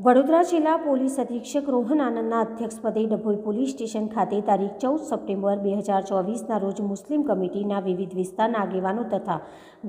વડોદરા જિલ્લા પોલીસ અધિક્ષક રોહન આનંદના અધ્યક્ષપદે ડભોઈ પોલીસ સ્ટેશન ખાતે તારીખ 14 સપ્ટેમ્બર 2024ના રોજ મુસ્લિમ કમિટીના વિવિધ વિસ્તારના આગેવાનો તથા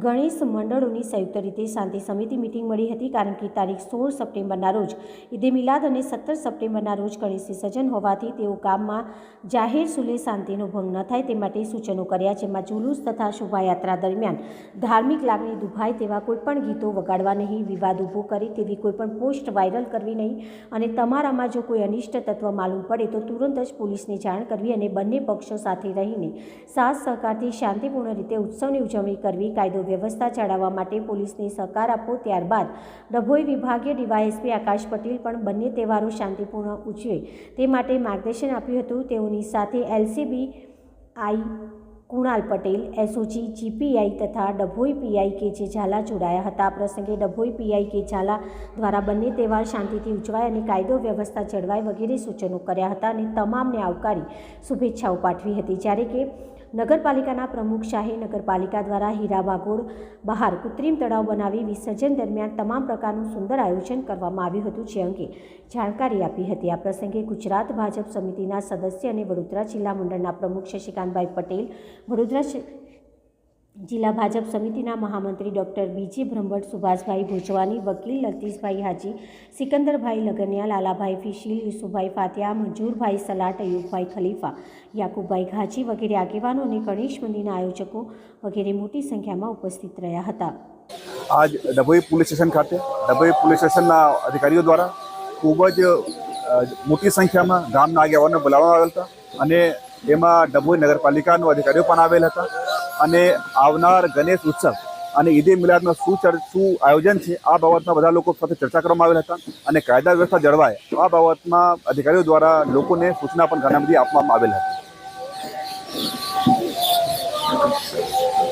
ગણેશ મંડળોની સંયુક્ત રીતે શાંતિ સમિતિ મિટિંગ મળી હતી, કારણ કે તારીખ 16 સપ્ટેમ્બરના રોજ ઈદે મિલાદ અને 17 સપ્ટેમ્બરના રોજ ગણેશ વિસર્જન હોવાથી તેઓ ગામમાં જાહેર સુલે શાંતિનો ભંગ ન થાય તે માટે સૂચનો કર્યા, જેમાં જુલુસ તથા શોભાયાત્રા દરમિયાન ધાર્મિક લાગણી દુભાય તેવા કોઈપણ ગીતો વગાડવા નહીં, વિવાદ ઊભો કરે તેવી કોઈપણ પોસ્ટ વાયરલ કરવી નહીં અને તમારામાં જો કોઈ અનિષ્ટ તત્વ માલુમ પડે તો તુરંત જ પોલીસને જાણ કરવી અને બંને પક્ષો સાથે રહીને સાથ સહકારથી શાંતિપૂર્ણ રીતે ઉત્સવની ઉજવણી કરવી, કાયદો વ્યવસ્થા જાળવવા માટે પોલીસને સહકાર આપવો। ત્યારબાદ ડભોઈ વિભાગીય ડીવાયએસપી આકાશ પટેલ પણ બંને તહેવારો શાંતિપૂર્ણ ઉજવે તે માટે માર્ગદર્શન આપ્યું હતું। તેઓની સાથે એલસીબી આઈ કુણાલ પટેલ, એસઓજી જીપીઆઈ તથા ડભોઈ પીઆઈ કે જે ઝાલા જોડાયા હતા। આ પ્રસંગે ડભોઈ પીઆઈ કે ઝાલા દ્વારા બંને તહેવાર શાંતિથી ઉજવાય અને કાયદો વ્યવસ્થા જળવાય વગેરે સૂચનો કર્યા હતા અને તમામને આવકારી શુભેચ્છાઓ પાઠવી હતી। જ્યારે કે નગરપાલિકાના પ્રમુખ શાહે નગરપાલિકા દ્વારા હીરા વાગોળ બહાર કૃત્રિમ તળાવ બનાવી વિસર્જન દરમિયાન તમામ પ્રકારનું સુંદર આયોજન કરવામાં આવ્યું હતું, જે અંગે જાણકારી આપી હતી। આ પ્રસંગે ગુજરાત ભાજપ સમિતિના સદસ્ય અને વડોદરા જિલ્લા મંડળના પ્રમુખ શશિકાંતભાઈ પટેલ, વડોદરા જિલ્લા ભાજપ સમિતિના મહામંત્રી ડૉક્ટર બીજી બ્રહ્મભટ્ટ, સુભાષભાઈ ભોજવાની, વકીલ લતીશભાઈ હાજી, સિકંદરભાઈ લગનિયા, લાલાભાઈ ફિશીલ, યુસુફભાઈ ફાતિયા, મંજૂરભાઈ સલાટ, અયુબભાઈ ખલીફા, યાકુબભાઈ ઘાજી વગેરે આગેવાનો અને ગણેશ મંદિરના આયોજકો વગેરે મોટી સંખ્યામાં ઉપસ્થિત રહ્યા હતા। આજ ડભોઈ પોલીસ સ્ટેશન ખાતે ડભોઈ પોલીસ સ્ટેશનના અધિકારીઓ દ્વારા ખૂબ જ મોટી સંખ્યામાં ગામના આગેવાનોને બોલાવવામાં આવેલ હતા અને એમાં ડભોઈ નગરપાલિકાના અધિકારીઓ પણ આવેલ હતા અને આવનાર ગણેશ ઉત્સવ અને ઈદે મિલાદનું શું આયોજન છે આ બાબતમાં બધા લોકો સાથે ચર્ચા કરવામાં આવેલ હતા અને કાયદા વ્યવસ્થા જળવાય આ બાબતમાં અધિકારીઓ દ્વારા લોકોને સૂચના પણ ઘણા બધી આપવામાં આવેલ હતી।